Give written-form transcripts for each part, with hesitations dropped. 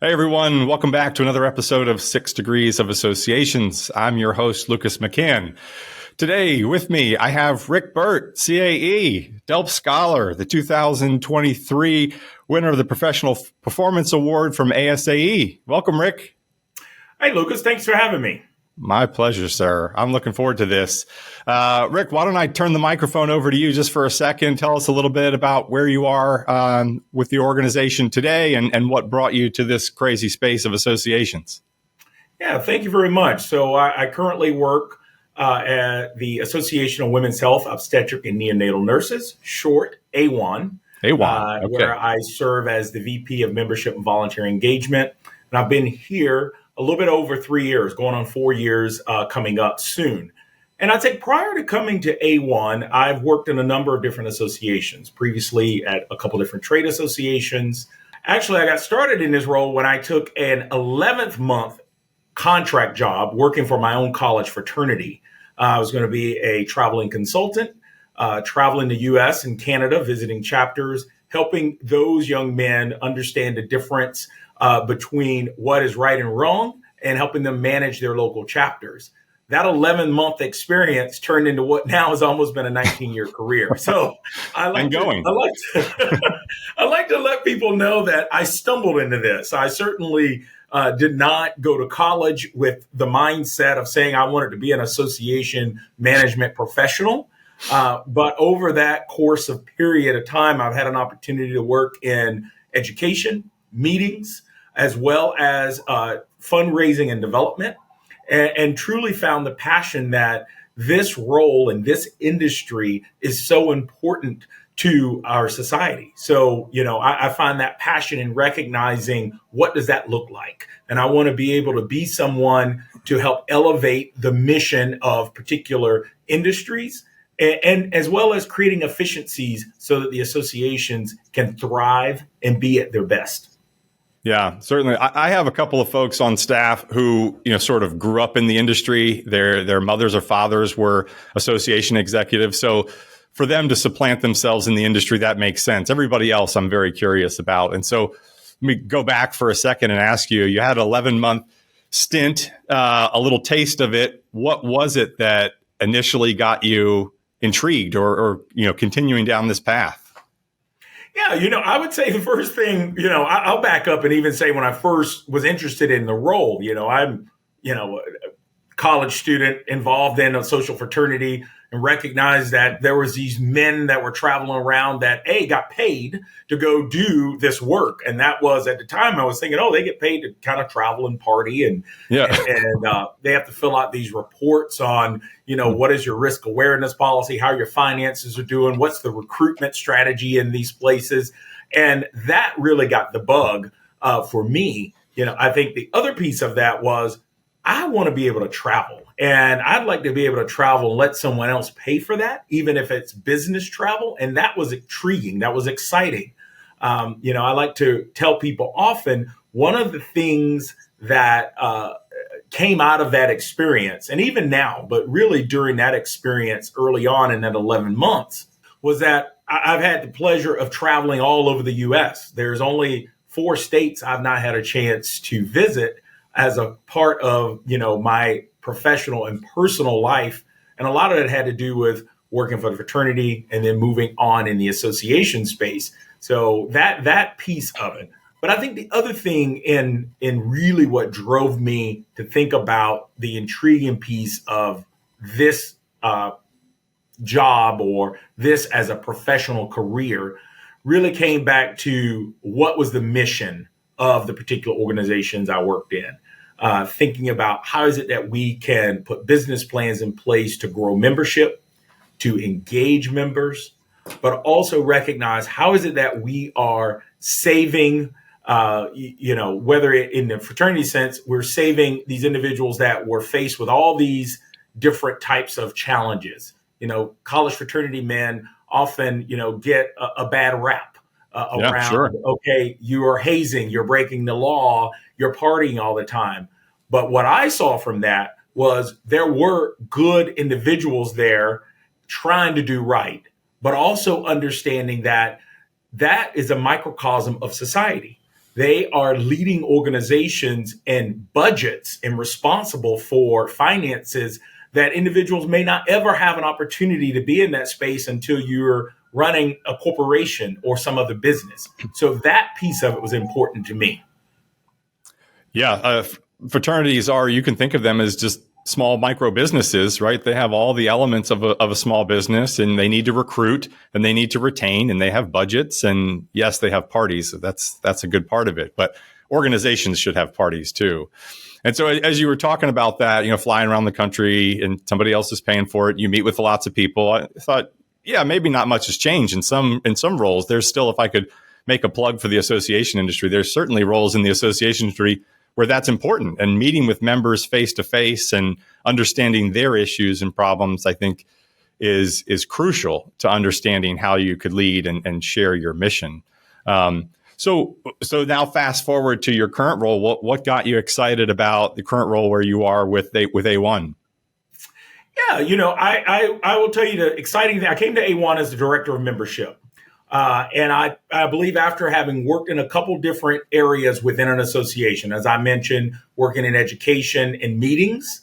Hey everyone, welcome back to another episode of 6 Degrees of Associations. I'm your host, Lucas McCann. Today with me, I have Rick Burt, CAE, Delp Scholar, the 2023 winner of the Professional Performance Award from ASAE. Welcome, Rick. Hey, Lucas. Thanks for having me. My pleasure, sir. I'm looking forward to this. Rick, why don't I turn the microphone over to you just for a second? Tell us a little bit about where you are with the organization today and what brought you to this crazy space of associations. Yeah, thank you very much. So I currently work at the Association of Women's Health, Obstetric and Neonatal Nurses, short AWHONN, AWHONN, okay. Where I serve as the VP of Membership and Voluntary Engagement. And I've been here a little bit over 3 years, going on 4 years coming up soon. And I'd say prior to coming to AWHONN, I've worked in a number of different associations, previously at a couple different trade associations. Actually, I got started in this role when I took an 11th month contract job working for my own college fraternity. I was going to be a traveling consultant, traveling the U.S. and Canada, visiting chapters, helping those young men understand the difference between what is right and wrong and helping them manage their local chapters. That 11-month experience turned into what now has almost been a 19-year career. So I like to let people know that I stumbled into this. I certainly did not go to college with the mindset of saying I wanted to be an association management professional. But over that course of period of time, I've had an opportunity to work in education, meetings, as well as fundraising and development, and truly found the passion that this role in this industry is so important to our society. So, I find that passion in recognizing what does that look like? And I want to be able to be someone to help elevate the mission of particular industries and as well as creating efficiencies so that the associations can thrive and be at their best. Yeah, certainly. I have a couple of folks on staff who, sort of grew up in the industry. Their mothers or fathers were association executives. So for them to supplant themselves in the industry, that makes sense. Everybody else, I'm very curious about. And so let me go back for a second and ask you, you had an 11-month stint, a little taste of it. What was it that initially got you intrigued or continuing down this path? Yeah, I would say the first thing, I'll back up and even say when I first was interested in the role, I'm, a college student involved in a social fraternity and recognized that there was these men that were traveling around that got paid to go do this work. And that was at the time I was thinking, they get paid to kind of travel and party and they have to fill out these reports on, what is your risk awareness policy, how your finances are doing, what's the recruitment strategy in these places. And that really got the bug for me. I think the other piece of that was I want to be able to travel. And I'd like to be able to travel and let someone else pay for that, even if it's business travel. And that was intriguing. That was exciting. I like to tell people often one of the things that came out of that experience, and even now, but really during that experience early on in that 11 months, was that I've had the pleasure of traveling all over the U.S. There's only 4 states I've not had a chance to visit as a part of, my professional and personal life. And a lot of it had to do with working for the fraternity and then moving on in the association space. So that piece of it. But I think the other thing in really what drove me to think about the intriguing piece of this job or this as a professional career really came back to what was the mission of the particular organizations I worked in. Thinking about how is it that we can put business plans in place to grow membership, to engage members, but also recognize how is it that we are saving, whether in the fraternity sense, we're saving these individuals that were faced with all these different types of challenges. College fraternity men often, get a bad rap. Around, sure. Okay, you are hazing, you're breaking the law, you're partying all the time. But what I saw from that was there were good individuals there trying to do right, but also understanding that that is a microcosm of society. they are leading organizations and budgets and responsible for finances that individuals may not ever have an opportunity to be in that space until you're running a corporation or some other business. So that piece of it was important to me. Yeah, fraternities are, you can think of them as just small micro businesses, right? They have all the elements of a small business, and they need to recruit and they need to retain, and they have budgets, and yes, they have parties. So that's a good part of it. But organizations should have parties too. And so as you were talking about that, flying around the country and somebody else is paying for it, you meet with lots of people. I thought, yeah, maybe not much has changed in some roles. There's still, if I could make a plug for the association industry, there's certainly roles in the association industry where that's important, and meeting with members face to face and understanding their issues and problems, I think is crucial to understanding how you could lead and share your mission. So now fast forward to your current role. What got you excited about the current role where you are with AWHONN? Yeah, I will tell you the exciting thing. I came to AWHONN as the director of membership. And I believe after having worked in a couple different areas within an association, as I mentioned, working in education and meetings,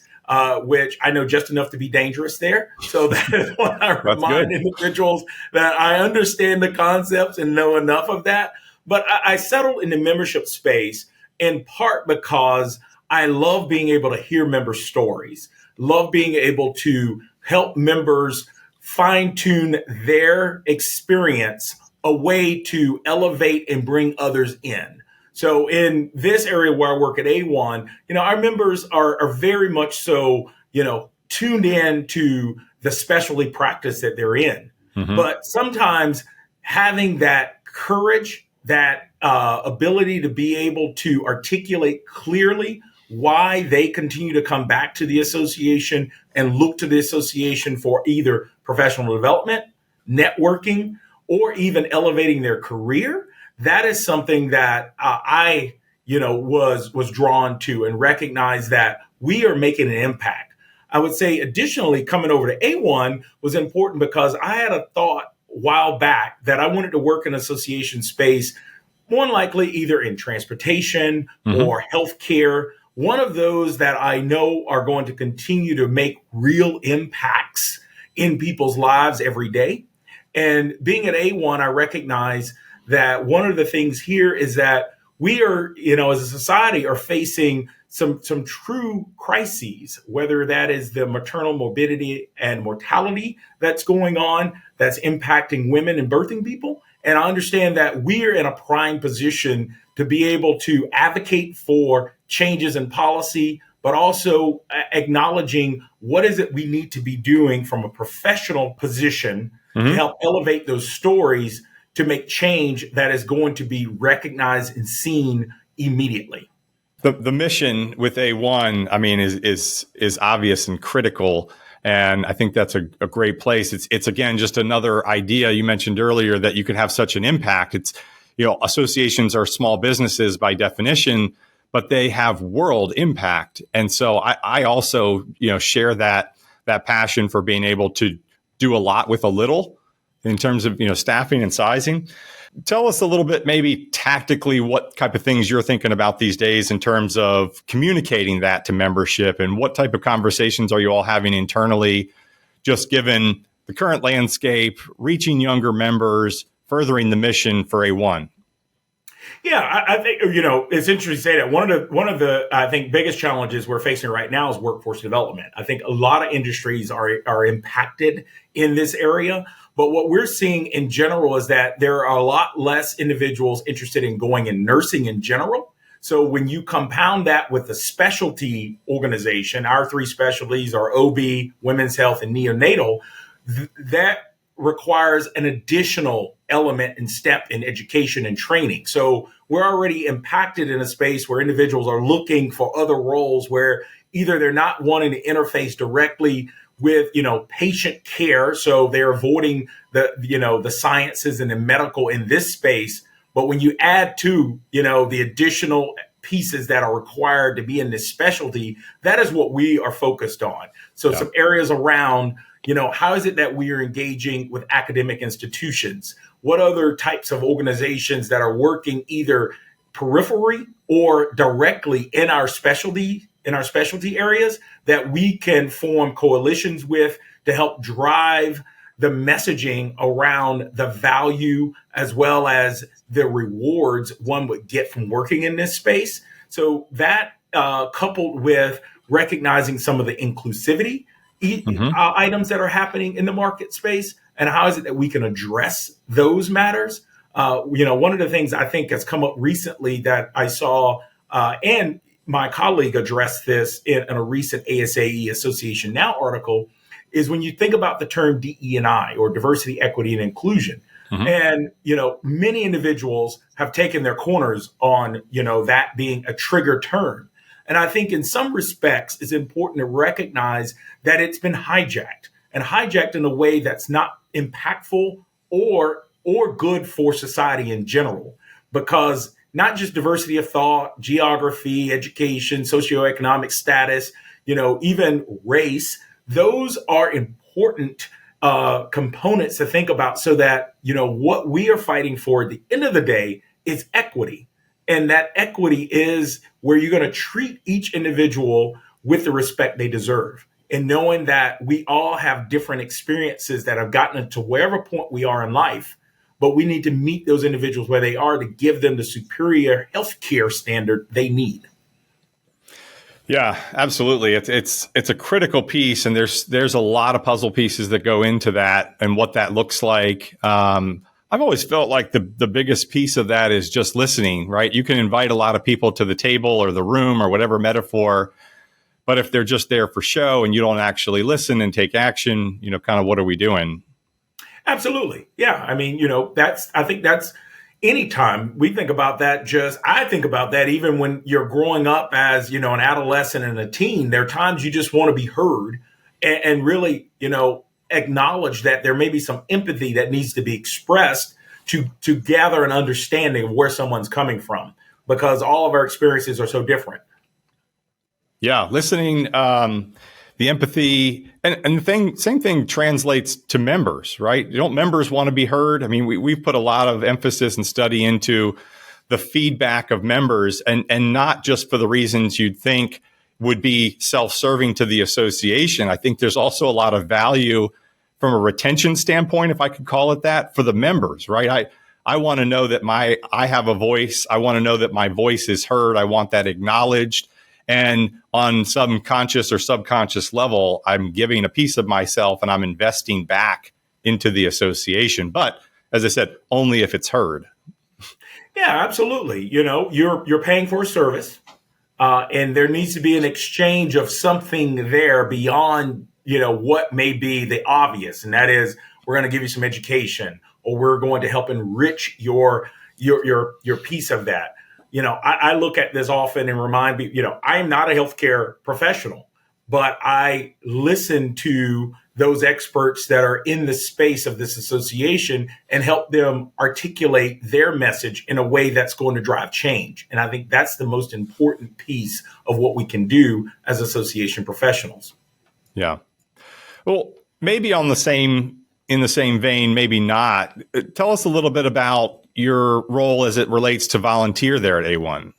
which I know just enough to be dangerous there. So that is what I remind individuals, that I understand the concepts and know enough of that. But I settled in the membership space in part because I love being able to hear member stories, love being able to help members fine-tune their experience, a way to elevate and bring others in. So in this area where I work at AWHONN, our members are very much so, tuned in to the specialty practice that they're in. Mm-hmm. But sometimes having that courage, that ability to be able to articulate clearly why they continue to come back to the association and look to the association for either professional development, networking, or even elevating their career. That is something that I was drawn to, and recognized that we are making an impact. I would say additionally, coming over to AWHONN was important because I had a thought a while back that I wanted to work in association space, more than likely either in transportation or healthcare. One of those that I know are going to continue to make real impacts in people's lives every day. And being at AWHONN, I recognize that one of the things here is that we are, as a society, are facing some true crises, whether that is the maternal morbidity and mortality that's going on, that's impacting women and birthing people. And I understand that we're in a prime position to be able to advocate for changes in policy, but also acknowledging what is it we need to be doing from a professional position to help elevate those stories to make change that is going to be recognized and seen immediately. The mission with AWHONN, I mean, is obvious and critical. And I think that's a great place. It's again, just another idea you mentioned earlier that you could have such an impact. It's, associations are small businesses by definition, but they have world impact. And so I also, share that passion for being able to do a lot with a little in terms of, staffing and sizing. Tell us a little bit, maybe tactically, what type of things you're thinking about these days in terms of communicating that to membership, and what type of conversations are you all having internally, just given the current landscape, reaching younger members, furthering the mission for AWHONN? Yeah, I think, it's interesting to say that one of the I think biggest challenges we're facing right now is workforce development. I think a lot of industries are impacted in this area, but what we're seeing in general is that there are a lot less individuals interested in going in nursing in general. So when you compound that with the specialty organization, our three specialties are OB, women's health, and neonatal, that requires an additional element and step in education and training. So we're already impacted in a space where individuals are looking for other roles where either they're not wanting to interface directly with, patient care. So they're avoiding the sciences and the medical in this space. But when you add to, the additional pieces that are required to be in this specialty, that is what we are focused on. So some areas around, how is it that we are engaging with academic institutions? What other types of organizations that are working either periphery or directly in our specialty areas that we can form coalitions with to help drive the messaging around the value as well as the rewards one would get from working in this space. So that coupled with recognizing some of the inclusivity items that are happening in the market space, and how is it that we can address those matters. One of the things I think has come up recently that I saw, and my colleague addressed this in a recent ASAE Association Now article, is when you think about the term DE&I, or diversity, equity, and inclusion. And, many individuals have taken their corners on, that being a trigger term. And I think in some respects, it's important to recognize that it's been hijacked in a way that's not impactful or good for society in general, because not just diversity of thought, geography, education, socioeconomic status, even race, those are important components to think about, so that, what we are fighting for at the end of the day is equity. And that equity is where you're going to treat each individual with the respect they deserve. And knowing that we all have different experiences that have gotten to wherever point we are in life, but we need to meet those individuals where they are to give them the superior healthcare standard they need. Yeah, absolutely. It's a critical piece, and there's a lot of puzzle pieces that go into that and what that looks like. I've always felt like the biggest piece of that is just listening, right? You can invite a lot of people to the table or the room or whatever metaphor, but if they're just there for show and you don't actually listen and take action, kind of what are we doing? Absolutely. Yeah. I mean, I think that's anytime we think about that, I think about that even when you're growing up as, an adolescent and a teen. There are times you just want to be heard and really, acknowledge that there may be some empathy that needs to be expressed to gather an understanding of where someone's coming from, because all of our experiences are so different. Yeah, listening, the empathy, and same thing translates to members, right? Members want to be heard? I mean, we've put a lot of emphasis and study into the feedback of members, and not just for the reasons you'd think would be self-serving to the association. I think there's also a lot of value from a retention standpoint, if I could call it that, for the members, right? I want to know that I have a voice. I want to know that my voice is heard. I want that acknowledged. And on some conscious or subconscious level, I'm giving a piece of myself and I'm investing back into the association. But as I said, only if it's heard. Yeah, absolutely. You're paying for a service, and there needs to be an exchange of something there beyond, what may be the obvious. And that is, we're going to give you some education, or we're going to help enrich your piece of that. I look at this often and remind people, I am not a healthcare professional, but I listen to those experts that are in the space of this association and help them articulate their message in a way that's going to drive change. And I think that's the most important piece of what we can do as association professionals. Yeah. Well, maybe in the same vein, maybe not. Tell us a little bit about your role as it relates to volunteer there at AWHONN.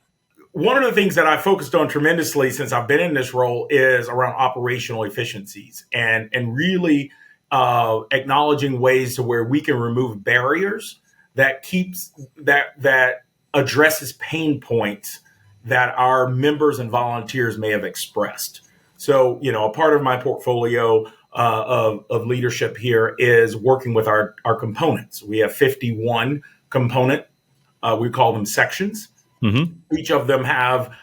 One of the things that I focused on tremendously since I've been in this role is around operational efficiencies and really acknowledging ways to where we can remove barriers that addresses pain points that our members and volunteers may have expressed. So, a part of my portfolio of leadership here is working with our components. We have 51 component. We call them sections. Mm-hmm. Each of them have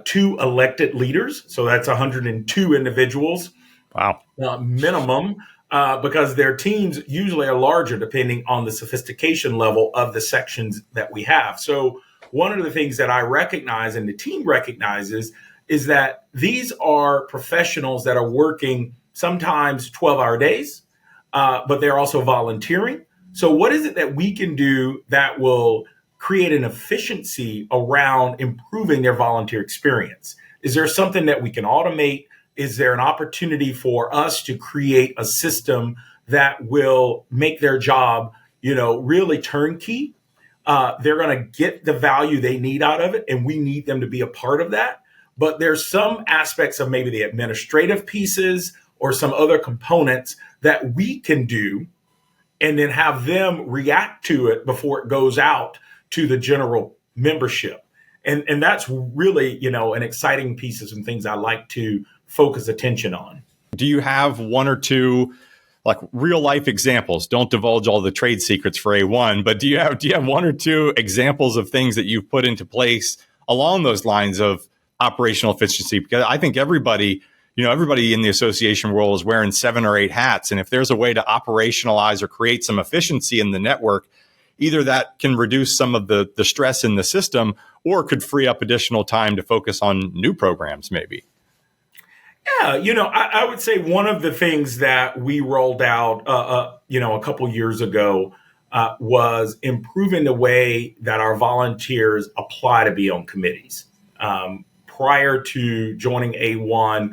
2 elected leaders. So that's 102 individuals. Wow. Minimum, because their teams usually are larger depending on the sophistication level of the sections that we have. So one of the things that I recognize and the team recognizes is that these are professionals that are working sometimes 12-hour days, but they're also volunteering. So what is it that we can do that will create an efficiency around improving their volunteer experience? Is there something that we can automate? Is there an opportunity for us to create a system that will make their job, really turnkey? they're going to get the value they need out of it, and we need them to be a part of that. But there's some aspects of maybe the administrative pieces or some other components that we can do and then have them react to it before it goes out to the general membership. And that's really, an exciting piece of some things I like to focus attention on. Do you have one or two like real life examples? Don't divulge all the trade secrets for A1, but do you have one or two examples of things that you've put into place along those lines of operational efficiency? Because I think everybody in the association world is wearing 7 or 8 hats. And if there's a way to operationalize or create some efficiency in the network, either that can reduce some of the stress in the system or could free up additional time to focus on new programs, maybe. Yeah, I would say one of the things that we rolled out, a couple years ago was improving the way that our volunteers apply to be on committees. Prior to joining A1,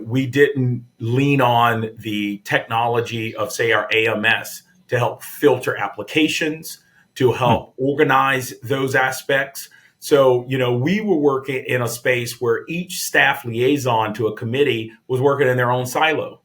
we didn't lean on the technology of, say, our AMS to help filter applications, to help organize those aspects. So, we were working in a space where each staff liaison to a committee was working in their own silo.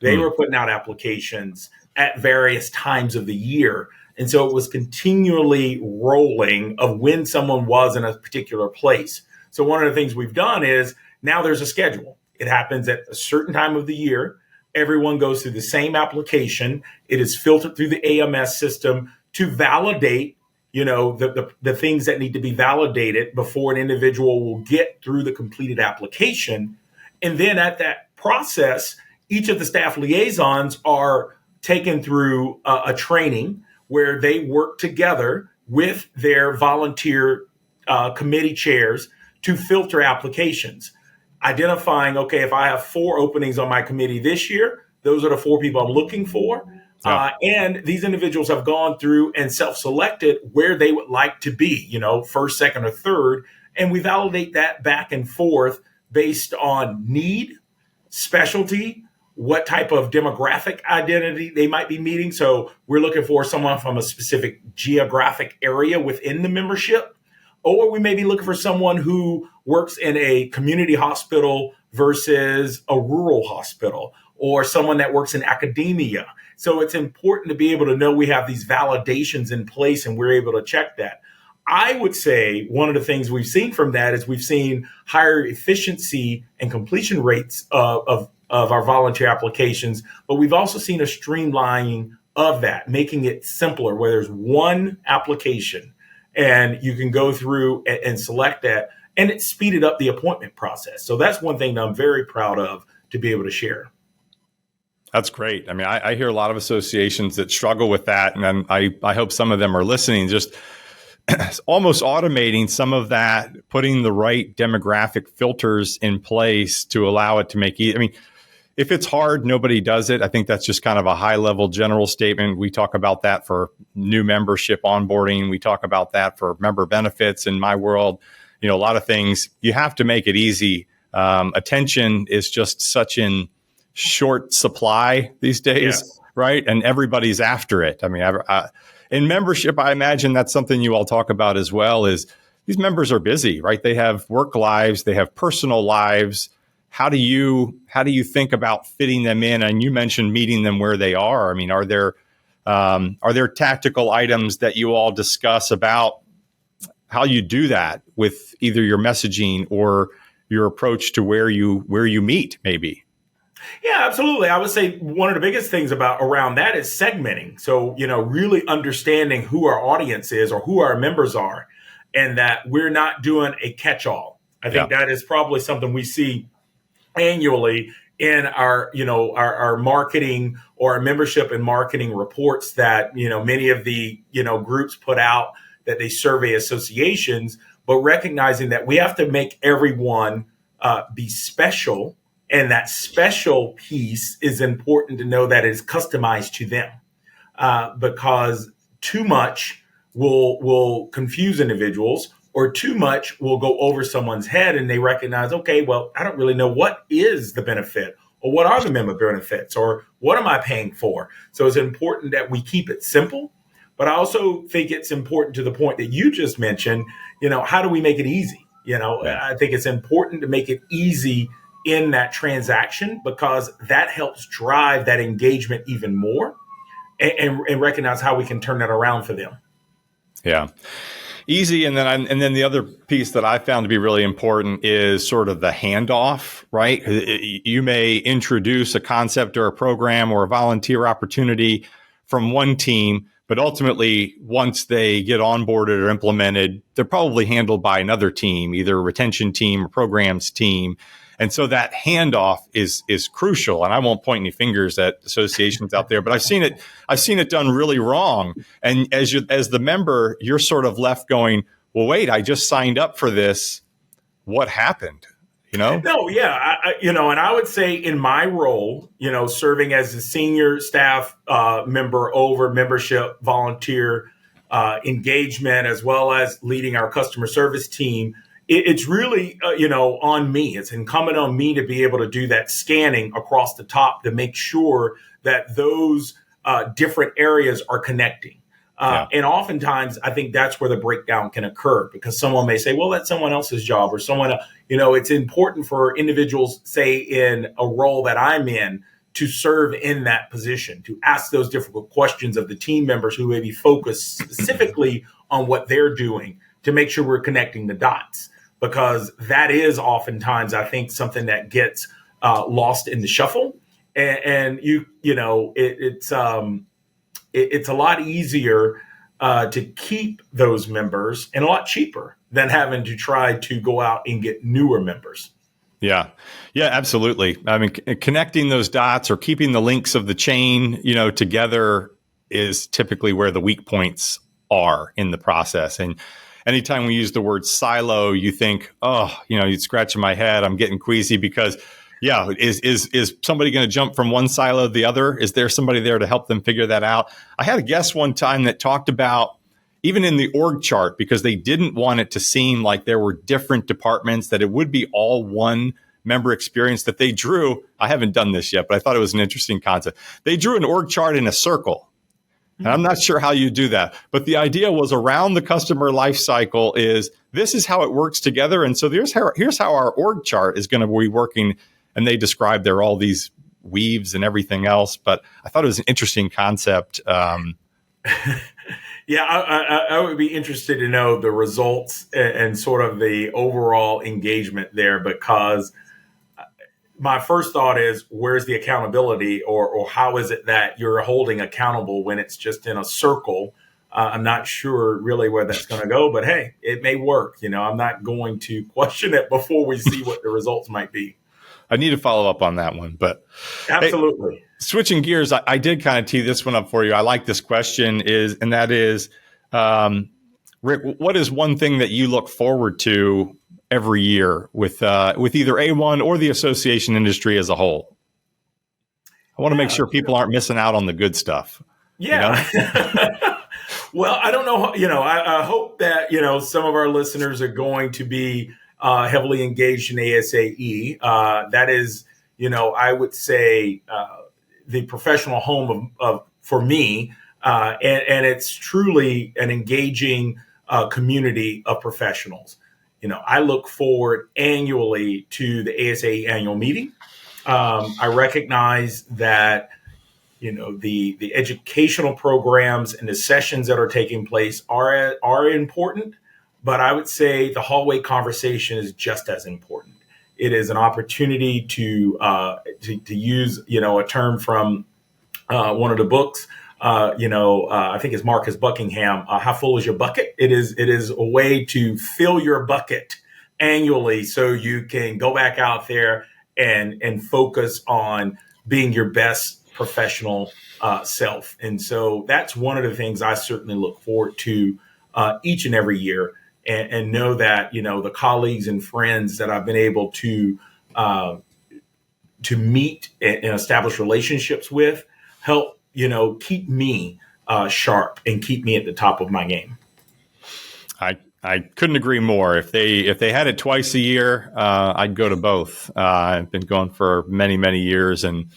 They were putting out applications at various times of the year. And so it was continually rolling of when someone was in a particular place. So one of the things we've done is now there's a schedule. It happens at a certain time of the year. Everyone goes through the same application. It is filtered through the AMS system to validate the things that need to be validated before an individual will get through the completed application. And then at that process, each of the staff liaisons are taken through a training where they work together with their volunteer committee chairs to filter applications, identifying, okay, if I have 4 openings on my committee this year, those are the 4 people I'm looking for. And these individuals have gone through and self-selected where they would like to be, first, second, or third. And we validate that back and forth based on need, specialty, what type of demographic identity they might be meeting. So we're looking for someone from a specific geographic area within the membership, or we may be looking for someone who works in a community hospital versus a rural hospital, or someone that works in academia. So it's important to be able to know we have these validations in place and we're able to check that. I would say one of the things we've seen from that is we've seen higher efficiency and completion rates of our volunteer applications, but we've also seen a streamlining of that, making it simpler where there's one application and you can go through and select that, and it speeded up the appointment process. So that's one thing that I'm very proud of to be able to share. That's great. I mean, I hear a lot of associations that struggle with that. And I hope some of them are listening, just almost automating some of that, putting the right demographic filters in place to allow it to make it. I mean, if it's hard, nobody does it. I think that's just kind of a high level general statement. We talk about that for new membership onboarding. We talk about that for member benefits. In my world, a lot of things, you have to make it easy. Attention is just such in short supply these days, yes. Right? And everybody's after it. I mean, in membership, I imagine that's something you all talk about as well, is these members are busy, right? They have work lives, they have personal lives. How do you think about fitting them in? And you mentioned meeting them where they are. I mean, are there tactical items that you all discuss about how you do that with either your messaging or your approach to where you meet, maybe? Yeah, absolutely. I would say one of the biggest things around that is segmenting. So, really understanding who our audience is or who our members are, and that we're not doing a catch-all. I think that is probably something we see annually in our marketing or our membership and marketing reports that, many of the, groups put out, that they survey associations, but recognizing that we have to make everyone be special. And that special piece is important to know that it is customized to them, because too much will confuse individuals, or too much will go over someone's head and they recognize, okay, well, I don't really know what is the benefit, or what are the member benefits, or what am I paying for? So it's important that we keep it simple, But I also think it's important to the point that you just mentioned, how do we make it easy? I think it's important to make it easy in that transaction, because that helps drive that engagement even more, and recognize how we can turn that around for them. Yeah. Easy. And then the other piece that I found to be really important is sort of the handoff, right? You may introduce a concept or a program or a volunteer opportunity from one team, but ultimately, once they get onboarded or implemented, they're probably handled by another team, either a retention team or programs team. And so that handoff is crucial. And I won't point any fingers at associations out there, but I've seen it done really wrong. And as the member, you're sort of left going, well, wait, I just signed up for this. What happened? No, yeah, and I would say in my role, serving as a senior staff member over membership, volunteer engagement, as well as leading our customer service team, it's really, on me. It's incumbent on me to be able to do that scanning across the top to make sure that those different areas are connecting. And oftentimes, I think that's where the breakdown can occur, because someone may say, well, that's someone else's job, or someone, it's important for individuals, say, in a role that I'm in, to serve in that position, to ask those difficult questions of the team members who may be focused specifically on what they're doing, to make sure we're connecting the dots. Because that is oftentimes, I think, something that gets lost in the shuffle, and it's a lot easier to keep those members, and a lot cheaper than having to try to go out and get newer members. Yeah, absolutely. I mean, connecting those dots or keeping the links of the chain, together is typically where the weak points are in the process. And anytime we use the word silo, you think, you're scratching my head. I'm getting queasy because, is somebody going to jump from one silo to the other? Is there somebody there to help them figure that out? I had a guest one time that talked about, even in the org chart, because they didn't want it to seem like there were different departments, that it would be all one member experience, that they drew. I haven't done this yet, but I thought it was an interesting concept. They drew an org chart in a circle. And I'm not sure how you do that, but the idea was around the customer life cycle is this is how it works together. And so here's how our org chart is going to be working. And they described there are all these weaves and everything else, but I thought it was an interesting concept. Yeah, I would be interested to know the results and sort of the overall engagement there, because my first thought is, where's the accountability, or how is it that you're holding accountable when it's just in a circle? I'm not sure really where that's going to go, but hey, it may work. I'm not going to question it before we see what the results might be. I need to follow up on that one, but absolutely. Hey, switching gears, I did kind of tee this one up for you. I like this question and that is, Rick, what is one thing that you look forward to every year with either AWHONN or the association industry as a whole? I want to make sure people aren't missing out on the good stuff. Yeah. Well, I don't know. I hope that, some of our listeners are going to be heavily engaged in ASAE. That is, I would say the professional home of for me, and it's truly an engaging community of professionals. I look forward annually to the ASAE annual meeting. I recognize that, the educational programs and the sessions that are taking place are important, but I would say the hallway conversation is just as important. It is an opportunity to use, a term from one of the books. I think it's Marcus Buckingham. How full is your bucket? It is a way to fill your bucket annually, so you can go back out there and focus on being your best professional self. And so that's one of the things I certainly look forward to each and every year, and know that the colleagues and friends that I've been able to meet and establish relationships with help keep me sharp and keep me at the top of my game. I couldn't agree more. If they had it twice a year, I'd go to both. I've been going for many, many years, and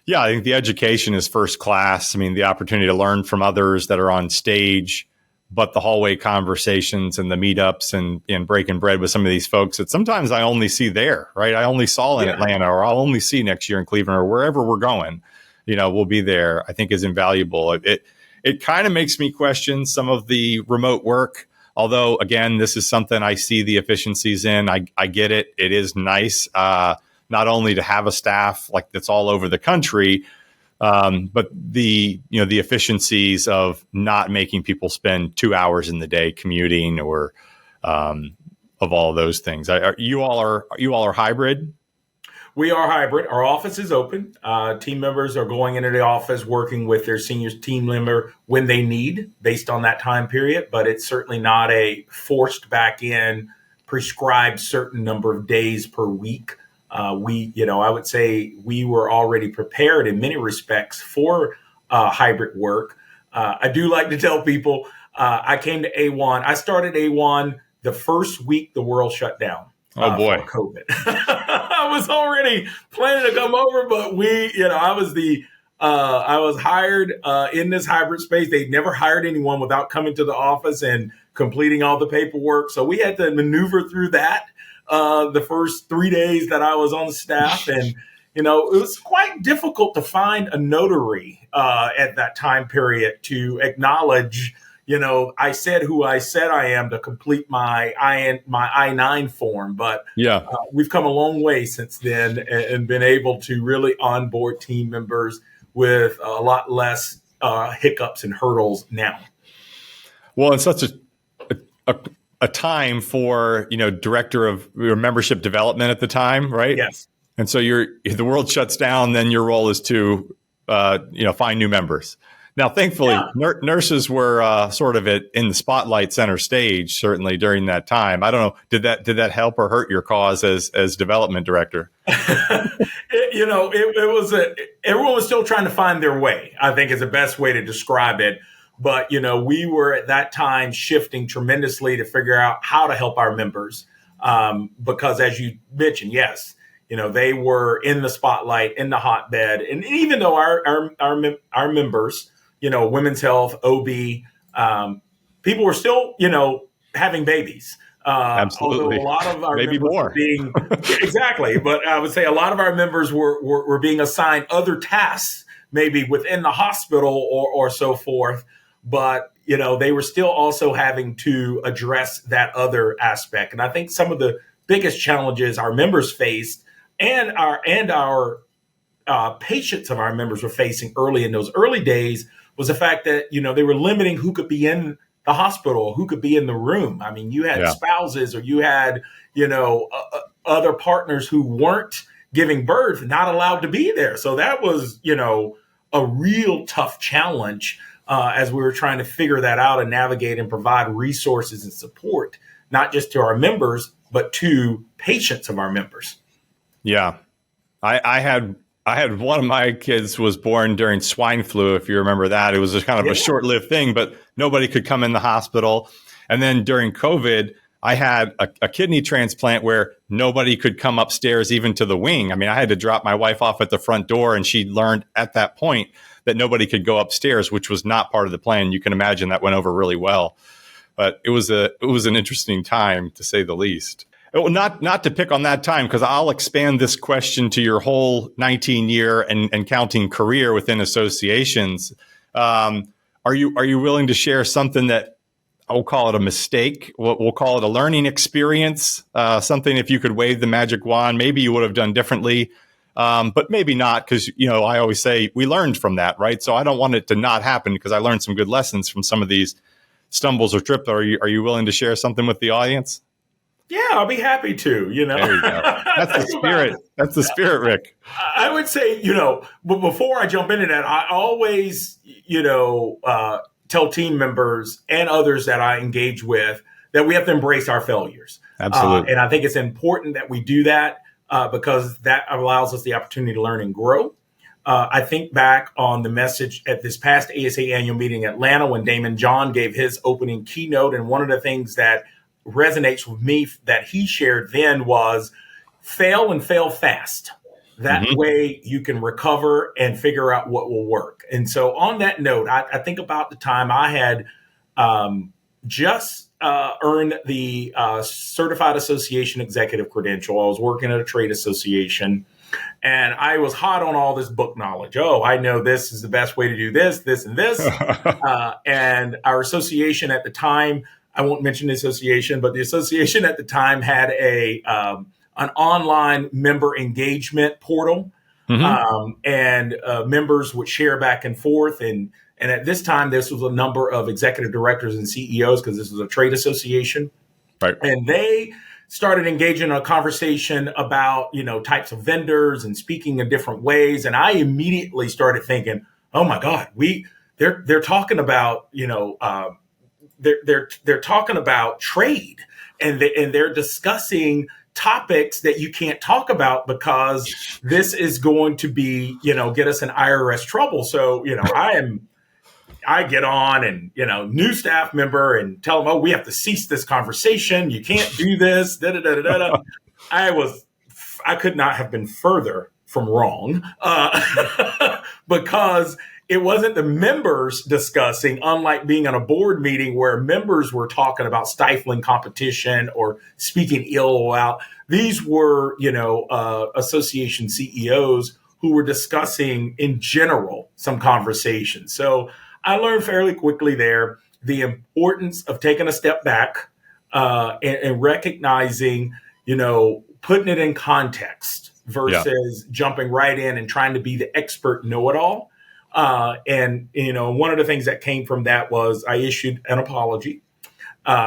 Yeah, I think the education is first class. I mean, the opportunity to learn from others that are on stage, but the hallway conversations and the meetups and breaking bread with some of these folks that sometimes I only see there, right? I only saw in Atlanta, or I'll only see next year in Cleveland, or wherever we're going, we'll be there, I think is invaluable. It kind of makes me question some of the remote work. Although, again, this is something I see the efficiencies in. I get it. It is nice. Not only to have a staff like that's all over the country, but the efficiencies of not making people spend 2 hours in the day commuting or of all those things. You all are hybrid? We are hybrid. Our office is open. Team members are going into the office, working with their senior team member when they need, based on that time period. But it's certainly not a forced back in, prescribed certain number of days per week. I would say we were already prepared in many respects for hybrid work. I do like to tell people I came to AWHONN. I started AWHONN the first week the world shut down. Oh boy, for COVID. I was already planning to come over, but I was hired in this hybrid space. They'd never hired anyone without coming to the office and completing all the paperwork. So we had to maneuver through that the first 3 days that I was on staff. And, it was quite difficult to find a notary at that time period to acknowledge, I said who I said I am to complete my I-9 form. But we've come a long way since then and been able to really onboard team members with a lot less hiccups and hurdles now. Well, it's such a time for, director of your membership development at the time, right? Yes. And so if the world shuts down, then your role is to, find new members. Now, thankfully, nurses were sort of in the spotlight center stage, certainly during that time. I don't know, did that help or hurt your cause as development director? Everyone was still trying to find their way, I think is the best way to describe it. But, we were at that time shifting tremendously to figure out how to help our members. Because as you mentioned, yes, they were in the spotlight, in the hotbed. And even though our members, women's health, OB, people were still, having babies. Absolutely. A lot of our maybe members more. were being exactly, but I would say a lot of our members were being assigned other tasks, maybe within the hospital or so forth. But they were still also having to address that other aspect. And I think some of the biggest challenges our members faced and our patients of our members were facing early in those early days was the fact that, they were limiting who could be in the hospital, who could be in the room. I mean, you had spouses or you had, other partners who weren't giving birth, not allowed to be there. So that was, a real tough challenge as we were trying to figure that out and navigate and provide resources and support, not just to our members, but to patients of our members. Yeah. I had one of my kids was born during swine flu, if you remember that. It was kind of a short-lived thing, but nobody could come in the hospital. And then during COVID, I had a kidney transplant where nobody could come upstairs even to the wing. I mean, I had to drop my wife off at the front door, and she learned at that point that nobody could go upstairs, which was not part of the plan. You can imagine that went over really well. But it was an interesting time, to say the least. Not to pick on that time, because I'll expand this question to your whole 19-year and counting career within associations. Are you willing to share something that I'll call it a mistake? We'll call it a learning experience. Something, if you could wave the magic wand, maybe you would have done differently, but maybe not, because I always say we learned from that, right? So I don't want it to not happen, because I learned some good lessons from some of these stumbles or trips. Are you willing to share something with the audience? Yeah, I'll be happy to, There you go. That's the spirit. That's the spirit, Rick. I would say, but before I jump into that, I always, tell team members and others that I engage with that we have to embrace our failures. Absolutely. And I think it's important that we do that because that allows us the opportunity to learn and grow. I think back on the message at this past ASA annual meeting in Atlanta when Damon John gave his opening keynote. And one of the things that resonates with me that he shared then was fail and fail fast. That way you can recover and figure out what will work. And so on that note, I think about the time I had just earned the Certified Association Executive Credential. I was working at a trade association, and I was hot on all this book knowledge. Oh, I know this is the best way to do this, this, and this. And our association at the time, I won't mention the association, but the association at the time had an online member engagement portal, and members would share back and forth. And at this time, this was a number of executive directors and CEOs, because this was a trade association. Right. And they started engaging in a conversation about, types of vendors and speaking in different ways. And I immediately started thinking, oh my God, they're talking about, they're talking about trade, and they're discussing topics that you can't talk about because this is going to be, get us in IRS trouble. So, I get on and, new staff member and tell them, oh, we have to cease this conversation. You can't do this. I could not have been further from wrong, because it wasn't the members discussing, unlike being on a board meeting where members were talking about stifling competition or speaking ill out. These were, association CEOs who were discussing in general some conversations. So I learned fairly quickly there the importance of taking a step back and recognizing, putting it in context versus jumping right in and trying to be the expert know-it-all. And one of the things that came from that was I issued an apology,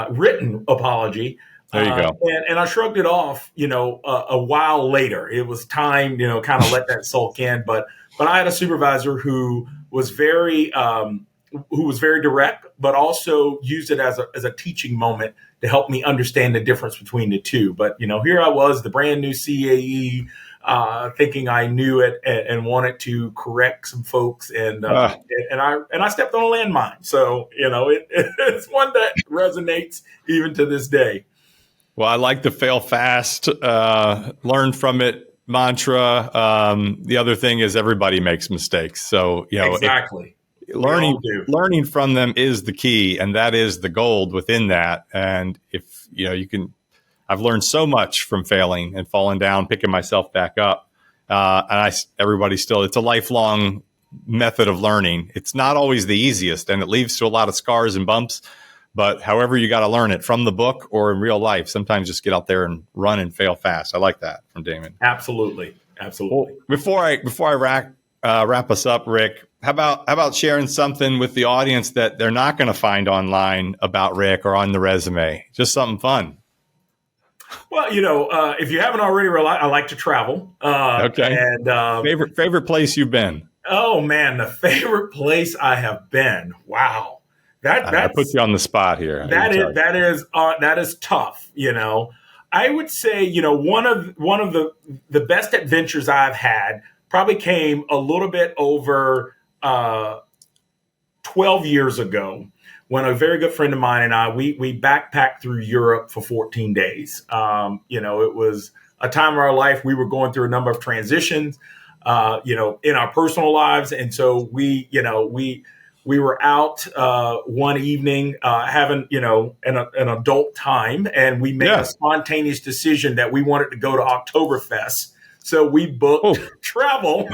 written apology. There you go. And I shrugged it off, a while later. It was time, kind of let that soak in. But I had a supervisor who was very direct, but also used it as a teaching moment to help me understand the difference between the two. But, here I was, the brand new CAE, thinking I knew it and wanted to correct some folks. And I stepped on a landmine. So, it's one that resonates even to this day. Well, I like the fail fast, learn from it mantra. The other thing is everybody makes mistakes. So, exactly. Learning from them is the key, and that is the gold within that. And if I've learned so much from failing and falling down, picking myself back up. And it's a lifelong method of learning. It's not always the easiest, and it leads to a lot of scars and bumps. But however, you got to learn it from the book or in real life. Sometimes just get out there and run and fail fast. I like that from Damon. Absolutely. Well, before I wrap us up, Rick, how about sharing something with the audience that they're not going to find online about Rick or on the resume? Just something fun. Well, if you haven't already, I like to travel. Okay. And favorite place you've been? Oh man, the favorite place I have been. Wow. That puts you on the spot here. That is tough. I would say, one of the best adventures I've had probably came a little bit over 12 years ago, when a very good friend of mine and I, we backpacked through Europe for 14 days. It was a time of our life. We were going through a number of transitions, in our personal lives. And so we were out one evening having, an adult time, and we made a spontaneous decision that we wanted to go to Oktoberfest. So we booked travel.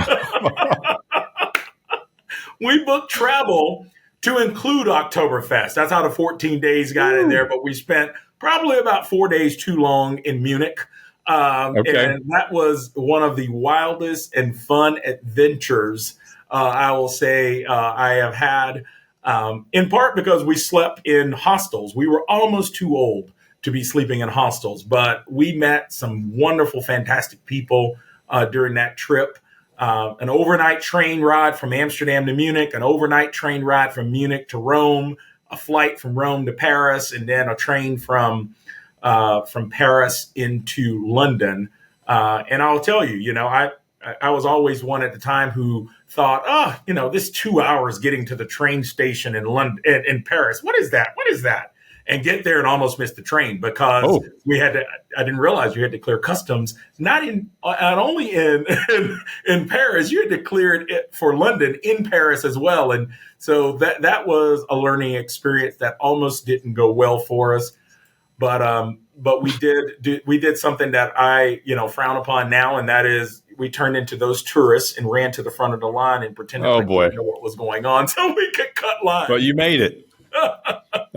We booked travel to include Oktoberfest. That's how the 14 days got in there. But we spent probably about 4 days too long in Munich. And that was one of the wildest and fun adventures I will say I have had, in part because we slept in hostels. We were almost too old to be sleeping in hostels, but we met some wonderful, fantastic people during that trip. An overnight train ride from Amsterdam to Munich, an overnight train ride from Munich to Rome, a flight from Rome to Paris, and then a train from Paris into London. And I'll tell you, I was always one at the time who thought, this 2 hours getting to the train station in London, in Paris, what is that? and get there and almost miss the train because Oh, I didn't realize you had to clear customs, not only in Paris, you had to clear it for London in Paris as well. And so that was a learning experience that almost didn't go well for us. But we did something that I, frown upon now. And that is we turned into those tourists and ran to the front of the line and pretended oh like we boy. didn't know what was going on so we could cut line. But you made it.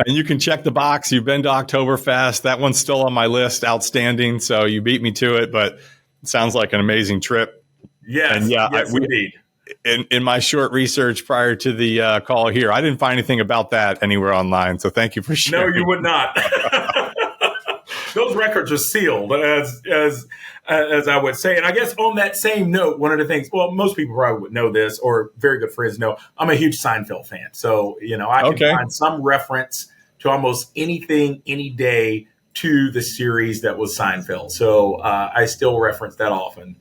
And you can check the box. You've been to Oktoberfest. That one's still on my list, outstanding. So you beat me to it, but it sounds like an amazing trip. Yes, and indeed. In my short research prior to the call here, I didn't find anything about that anywhere online. So thank you for sharing. No, you would not. Those records are sealed, as I would say. And I guess on that same note, one of the things, well, most people probably would know this, or very good friends know, I'm a huge Seinfeld fan. So, I can find some reference to almost anything, any day to the series that was Seinfeld. So I still reference that often.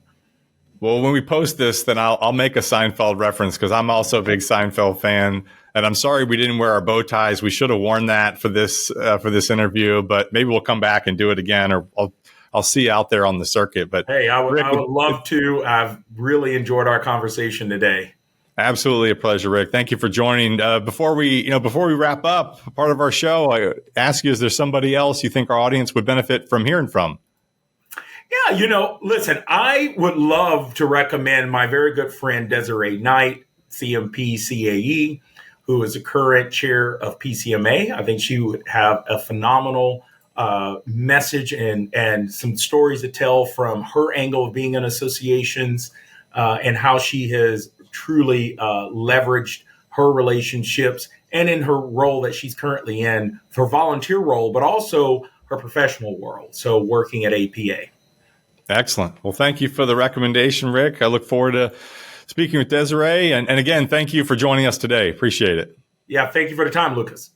Well, when we post this, then I'll make a Seinfeld reference because I'm also a big Seinfeld fan. And I'm sorry we didn't wear our bow ties. We should have worn that for this interview, but maybe we'll come back and do it again, or I'll see you out there on the circuit. But hey, I would love to. I've really enjoyed our conversation today. Absolutely a pleasure, Rick. Thank you for joining. Before we wrap up part of our show, I ask you: is there somebody else you think our audience would benefit from hearing from? Yeah, listen, I would love to recommend my very good friend Desiree Knight, CMP CAE, who is a current chair of PCMA. I think she would have a phenomenal message and some stories to tell from her angle of being in associations and how she has truly leveraged her relationships and in her role that she's currently in, her volunteer role, but also her professional world. So working at APA. Excellent. Well, thank you for the recommendation, Rick. I look forward to speaking with Desiree. And again, thank you for joining us today. Appreciate it. Yeah, thank you for the time, Lucas.